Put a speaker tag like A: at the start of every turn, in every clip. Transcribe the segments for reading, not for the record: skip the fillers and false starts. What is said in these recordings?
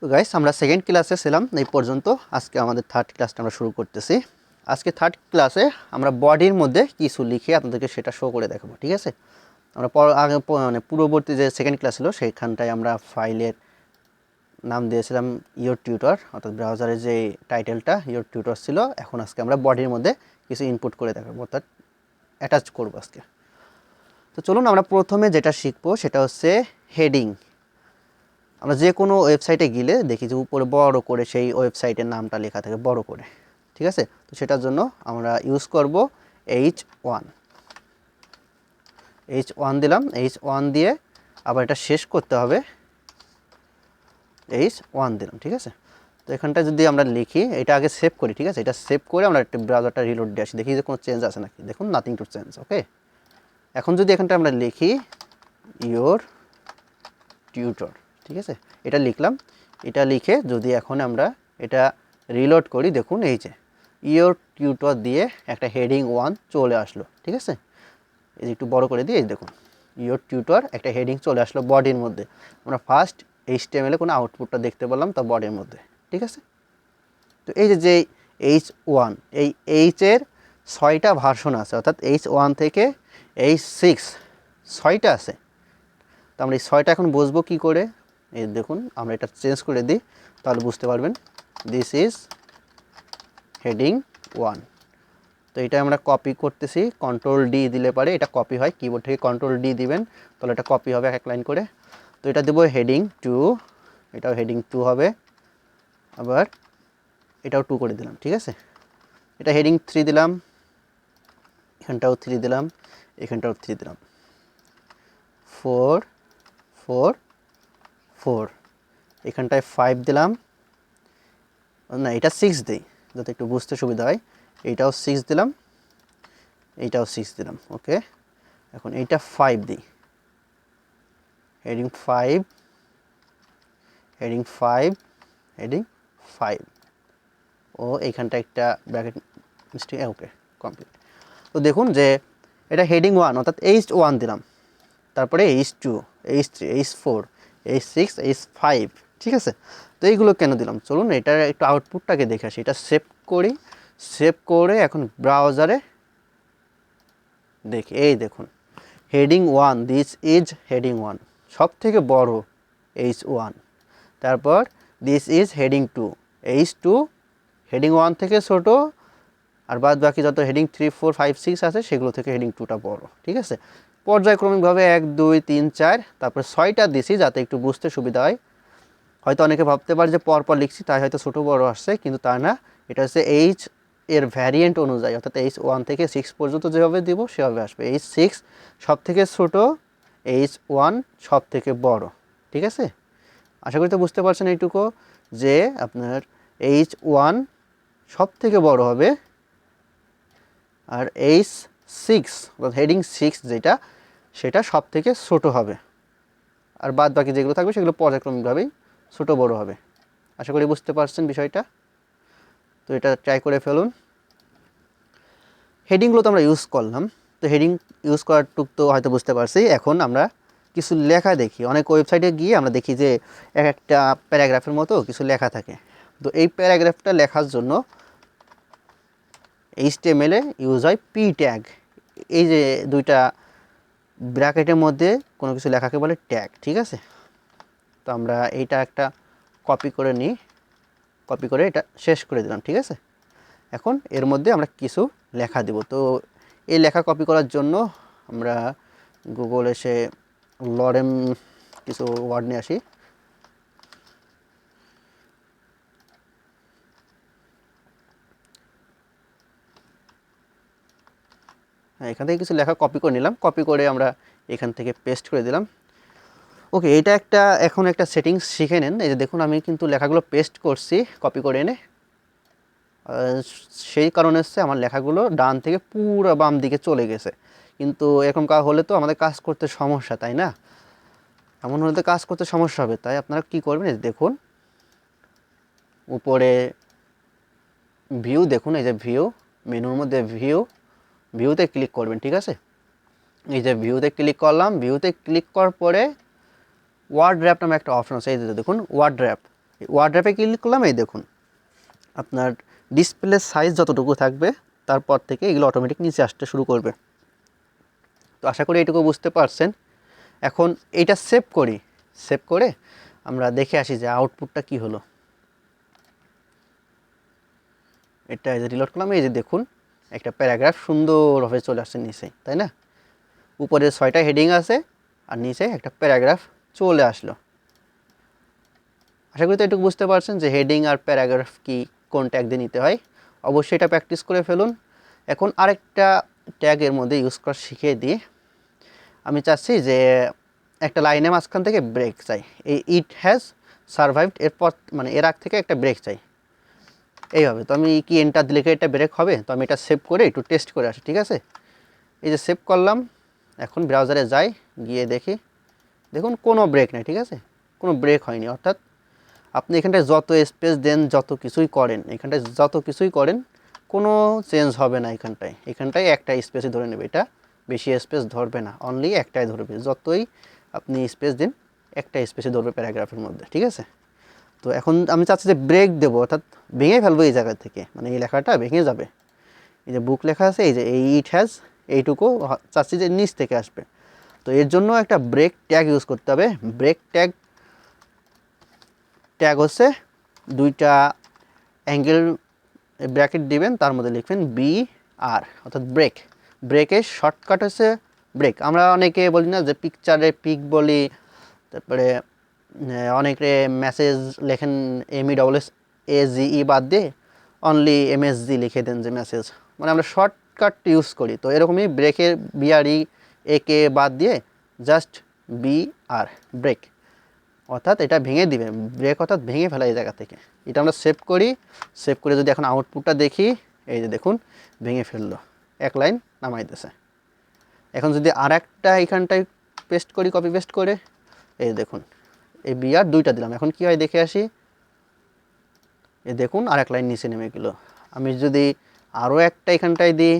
A: তো গাইস আমরা সেকেন্ড ক্লাসে ছিলাম এই পর্যন্ত। আজকে আমাদের থার্ড ক্লাসটা আমরা শুরু করতেছি। আজকে থার্ড ক্লাসে আমরা বডির মধ্যে কিছু লিখে আপনাদেরকে সেটা শো করে দেখাবো, ঠিক আছে। আমরা আগে মানে পূর্ববর্তী যে সেকেন্ড ক্লাস ছিল সেইখানটায় আমরা ফাইলের নাম দিয়েছিলাম ইয়োর টিউটর, অর্থাৎ ব্রাউজারের যে টাইটেলটা ইয়োর টিউটর ছিল। এখন আজকে আমরা বডির মধ্যে কিছু ইনপুট করে দেখাবো, অর্থাৎ অ্যাটাচ করবো আজকে। তো চলুন আমরা প্রথমে যেটা শিখবো সেটা হচ্ছে হেডিং। আমরা যে কোনো ওয়েবসাইটে গেলে দেখি যে উপরে বড় করে সেই ওয়েবসাইটের নামটা লেখা থাকে বড় করে, ঠিক আছে। তো সেটার জন্য আমরা ইউজ করব H1 দিলাম। H1 দিয়ে আবার এটা শেষ করতে হবে, H1 দিলাম, ঠিক আছে। তো এখানটা যদি আমরা লিখি, এটা আগে সেভ করি, ঠিক আছে। এটা সেভ করে আমরা একটা ব্রাউজারটা রিলোড দিয়ে আসি, দেখি যে কোনো চেঞ্জ আছে নাকি। দেখুন নাথিং টু চেঞ্জ, ওকে। এখন যদি এখানটা আমরা লিখি ইয়োর টিউটর, ঠিক আছে, এটা লিখলাম। এটা লিখে যদি এখন আমরা এটা রিলোড করি, দেখুন এই যে ইয়োর টিউটর দিয়ে একটা হেডিং 1 চলে আসলো, ঠিক আছে। এই একটু বড় করে দিয়ে দেখুন ইয়োর টিউটর একটা হেডিং চলে আসলো বডির মধ্যে। আমরা ফার্স্ট HTML এ কোনো আউটপুটটা দেখতে পেলাম তা বডির মধ্যে, ঠিক আছে। তো এই যে H1, এই H-এর 6টা ভার্সন আছে, অর্থাৎ H1 থেকে H6 6টা আছে। তো আমরা এই 6টা এখন বুঝবো কী করে। এই দেখুন আমরা এটা চেঞ্জ করে দিই, তাহলে বুঝতে পারবেন। This is heading 1। তো এটা আমরা কপি করতেছি, Ctrl+D দিলে পারে এটা কপি হয়। কিবোর্ড থেকে Ctrl+D দিবেন, তাহলে এটা কপি হবে এক লাইন করে। তো এটা দেবো হেডিং 2, এটাও হেডিং 2 হবে। আবার এটাও 2 করে দিলাম, ঠিক আছে। এটা হেডিং 3 দিলাম, এখানটাও 3 দিলাম, এখানটাও 3 দিলাম। 4 4 4, এখানটায় 5 দিলাম, না এটা 6 দিই যাতে একটু বুঝতে সুবিধা হয়। এইটাও 6 দিলাম, এইটাও 6 দিলাম, ওকে। এখন এইটা 5 দিই, হেডিং 5 হেডিং 5 হেডিং 5, ও এইখানটা একটা ব্র্যাকেট মিস্টেক, ওকে কমপ্লিট। তো দেখুন যে এটা হেডিং 1 অর্থাৎ H1 দিলাম, তারপরে H2 H3 H4 H6 H5, ঠিক আছে। তো এইগুলো কেন দিলাম, চলুন এটার একটু আউটপুটটাকে দেখে আসি। এটা সেভ করি, সেভ করে এখন ব্রাউজারে দেখি। এই দেখুন হেডিং 1, দিস ইজ হেডিং 1, সব থেকে বড় H1। তারপর this is heading 2, H2 heading 1 থেকে ছোট, আর বাদ বাকি যত হেডিং 3 4 5 6 আছে সেগুলো থেকে হেডিং 2টা বড়, ঠিক আছে। পর্যায়ক্রমিকভাবে 1 2 3 4, তারপর 6টা দিছি যাতে একটু বুঝতে সুবিধা হয়। হয়তো অনেকে ভাবতে পারে যে পরপর লিখছি তাই হয়তো ছোটো বড় আসছে, কিন্তু তা না। এটা হচ্ছে H এর ভ্যারিয়েন্ট অনুযায়ী, অর্থাৎ H1 থেকে 6 পর্যন্ত যেভাবে দিব সেভাবে আসবে। H6 সব থেকে ছোট, H1 সব থেকে বড়, ঠিক আছে। আশা করি তো বুঝতে পারছেন এইটুকু যে আপনার H1 সব থেকে বড় হবে, আর H6 অর্থাৎ হেডিং 6 যেটা সেটা সব থেকে ছোট হবে, আর বাদ বাকি যেগুলো থাকবে সেগুলো পর্যায়ক্রমিকভাবেই ছোট বড় হবে। আশা করি বুঝতে পারছেন বিষয়টা। তো এটা ট্রাই করে ফেলুন। হেডিংগুলো তো আমরা ইউজ করলাম, তো হেডিং ইউজ করার টুক তো হয়তো বুঝতে পারছি। এখন আমরা কিছু লেখা দেখি। অনেক ওয়েবসাইটে গিয়ে আমরা দেখি যে এক একটা প্যারাগ্রাফের মতো কিছু লেখা থাকে। তো এই প্যারাগ্রাফটা লেখার জন্য HTML এ ইউজ হয় পি ট্যাগ। এই যে দুইটা ব্র্যাকেটের মধ্যে কোনো কিছু লেখাকে বলে ট্যাগ, ঠিক আছে। তো আমরা এইটা একটা কপি করে নিই, কপি করে এটা শেষ করে দিলাম, ঠিক আছে। এখন এর মধ্যে আমরা কিছু লেখা দেব। তো এই লেখা কপি করার জন্য আমরা গুগল এসে লরেম কিছু ওয়ার্ড নিয়ে আসি। হ্যাঁ, এখান থেকে কিছু লেখা কপি করে নিলাম, কপি করে আমরা এখান থেকে পেস্ট করে দিলাম। ওকে, এটা এখন একটা সেটিংস শিখে নেন। এই যে দেখুন আমি কিন্তু লেখাগুলো পেস্ট করছি কপি করে এনে, সেই কারণে হচ্ছে আমার লেখাগুলো ডান থেকে পুরো বাম দিকে চলে গেছে। কিন্তু এরকম হলে তো আমাদের কাজ করতে সমস্যা, তাই না? এমন হলে তো কাজ করতে সমস্যা হবে। তাই আপনারা কি করবেন, দেখুন উপরে ভিউ, দেখুন এই যে ভিউ, মেনুর মধ্যে ভিউতে ক্লিক করবেন, ঠিক আছে। এই যে ভিউতে ক্লিক করলাম, ভিউতে ক্লিক করার পরে ওয়ার্ড র্যাপ নামে একটা অপশন আছে, এই যে দেখুন ওয়ার্ড র্যাপ। ওয়ার্ড্রপে ক্লিক করলাম, এই দেখুন আপনার ডিসপ্লে সাইজ যতটুকু থাকবে তারপর থেকে এগুলো অটোমেটিক নিচে আসতে শুরু করবে। তো আশা করি এইটুকু বুঝতে পারছেন। এখন এইটা সেভ করি, সেভ করে আমরা দেখে আসি যে আউটপুটটা কি হলো। এটা এই যে রিলোড করলাম, এই যে দেখুন একটা প্যারাগ্রাফ সুন্দরভাবে চলে আসছে নিচে, তাই না? উপরে 6টা হেডিং আছে আর নিচে একটা প্যারাগ্রাফ চলে আসলো। আশা করি তো এটুকু বুঝতে পারছেন যে হেডিং আর প্যারাগ্রাফ কি, কোন ট্যাগ দিয়ে নিতে হয়। অবশ্যই এটা প্র্যাকটিস করে ফেলুন। এখন আরেকটা ট্যাগের মধ্যে ইউজ করা শিখিয়ে দিই। আমি চাচ্ছি যে একটা লাইনে মাঝখান থেকে ব্রেক চাই, এই ইট হ্যাজ সারভাইভড এরপর মানে এর আগ থেকে একটা ব্রেক চাই এইভাবে। তো আমি কি এন্টার দিলে কি এটা ব্রেক হবে? তো আমি এটা সেভ করে একটু টেস্ট করে আসি, ঠিক আছে? এই যে সেভ করলাম, এখন ব্রাউজারে যাই, গিয়ে দেখি, দেখুন কোনো ব্রেক নেই, ঠিক আছে? কোনো ব্রেক হয়নি। অর্থাৎ আপনি এখানটায় যত স্পেস দেন, যত কিছুই করেন, এখানটায় যত কিছুই করেন কোনো চেঞ্জ হবে না। এখানটায় একটা স্পেসই ধরে নেবে, এটা বেশি স্পেস ধরবে না, অনলি একটাই ধরবে। যতই আপনি স্পেস দিন একটা স্পেসে ধরবে প্যারাগ্রাফের মধ্যে, ঠিক আছে? তো এখন আমি চাচ্ছি যে ব্রেক দেবো, অর্থাৎ ভেঙে ফেলবো এই জায়গা থেকে, মানে এই লেখাটা ভেঙে যাবে। এই যে বুক লেখা আছে, এই যে এই ইট হ্যাজ, এইটুকু চাচ্ছি যে নিচ থেকে আসবে। তো এর জন্য একটা ব্রেক ট্যাগ ইউজ করতে হবে। ব্রেক ট্যাগ হচ্ছে দুইটা অ্যাঙ্গেল ব্র্যাকেট দিবেন, তার মধ্যে লিখবেন বি আর, অর্থাৎ ব্রেক। ব্রেকের শর্টকাট হচ্ছে ব্রেক। আমরা অনেকে বলি না যে পিকচারে পিক বলি, তারপরে অনেকে মেসেজ লেখেন MESSAGE বাদ দিয়ে অনলি MSG লিখে দেন যে মেসেজ, মানে আমরা শর্টকাট ইউজ করি। তো এরকমই ব্রেকের BRE একে বাদ দিয়ে জাস্ট BR, ব্রেক। অর্থাৎ এটা ভেঙে দিবে, ব্রেক অর্থাৎ ভেঙে ফেলা এই জায়গা থেকে। এটা আমরা সেভ করি, সেভ করে যদি এখন আউটপুটটা দেখি, এই যে দেখুন ভেঙে ফেললো, এক লাইন নামাই দিয়েছে। এখন যদি আর একটা এখানটায় পেস্ট করি, কপি পেস্ট করে, এই দেখুন এই BR দুইটা দিলাম। এখন কি হয় দেখে আসি, এই দেখুন আর এক লাইন নিচে নেমে গেল। আমি যদি আরও একটা এখানটায় দিই,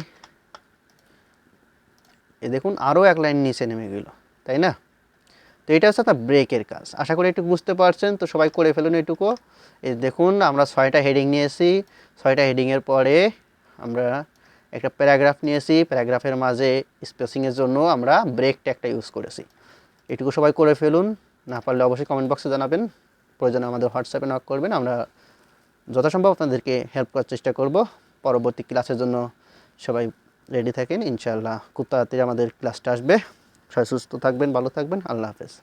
A: এই দেখুন আরও এক লাইন নিচে নেমে গেল, তাই না? তো এটা হচ্ছে আপনার ব্রেকের কাজ। আশা করি একটু বুঝতে পারছেন। তো সবাই করে ফেলুন এটুকু। এই দেখুন আমরা 6টা হেডিং নিয়েছি, 6টা হেডিংয়ের পরে আমরা একটা প্যারাগ্রাফ নিয়েছি, প্যারাগ্রাফের মাঝে স্পেসিংয়ের জন্য আমরা ব্রেক ট্যাগটা ইউজ করেছি। এটুকু সবাই করে ফেলুন। না পারলে অবশ্যই কমেন্ট বক্সে জানাবেন, প্রয়োজনে আমাদের হোয়াটসঅ্যাপে নক করবেন। আমরা যথাসম্ভব আপনাদেরকে হেল্প করার চেষ্টা করব। পরবর্তী ক্লাসের জন্য সবাই রেডি থাকেন। ইনশাআল্লাহ খুব তাড়াতাড়ি আমাদের ক্লাসটা আসবে। সবাই সুস্থ থাকবেন, ভালো থাকবেন। আল্লাহ হাফেজ।